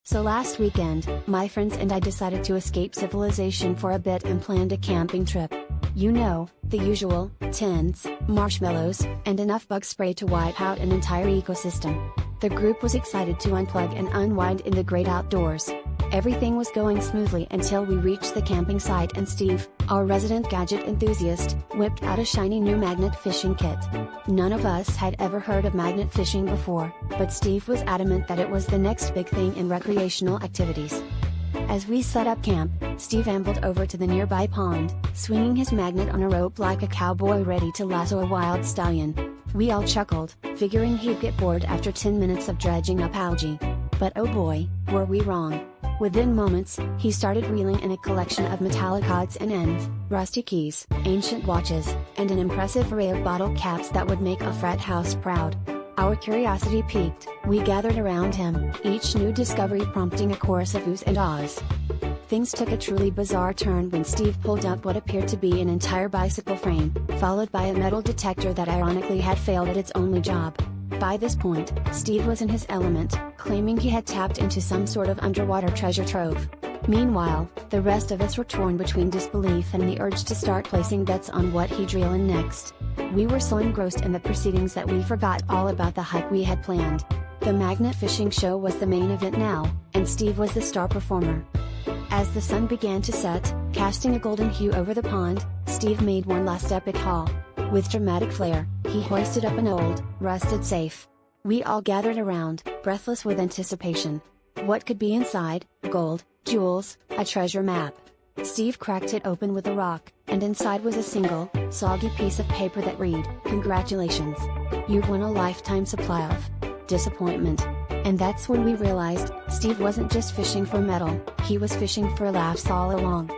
So last weekend, my friends and I decided to escape civilization for a bit and planned a camping trip. You know, the usual: tents, marshmallows, and enough bug spray to wipe out an entire ecosystem. The group was excited to unplug and unwind in the great outdoors. Everything was going smoothly until we reached the camping site and Steve, our resident gadget enthusiast, whipped out a shiny new magnet fishing kit. None of us had ever heard of magnet fishing before, but Steve was adamant that it was the next big thing in recreational activities. As we set up camp, Steve ambled over to the nearby pond, swinging his magnet on a rope like a cowboy ready to lasso a wild stallion. We all chuckled, figuring he'd get bored after 10 minutes of dredging up algae. But oh boy, were we wrong. Within moments, he started reeling in a collection of metallic odds and ends, rusty keys, ancient watches, and an impressive array of bottle caps that would make a frat house proud. Our curiosity piqued, we gathered around him, each new discovery prompting a chorus of oohs and ahs. Things took a truly bizarre turn when Steve pulled up what appeared to be an entire bicycle frame, followed by a metal detector that ironically had failed at its only job. By this point, Steve was in his element, claiming he had tapped into some sort of underwater treasure trove. Meanwhile, the rest of us were torn between disbelief and the urge to start placing bets on what he'd reel in next. We were so engrossed in the proceedings that we forgot all about the hike we had planned. The magnet fishing show was the main event now, and Steve was the star performer. As the sun began to set, casting a golden hue over the pond, Steve made one last epic haul. With dramatic flair, he hoisted up an old, rusted safe. We all gathered around, breathless with anticipation. What could be inside? Gold, jewels, a treasure map. Steve cracked it open with a rock, and inside was a single, soggy piece of paper that read, "Congratulations. You've won a lifetime supply of disappointment." And that's when we realized, Steve wasn't just fishing for metal, he was fishing for laughs all along.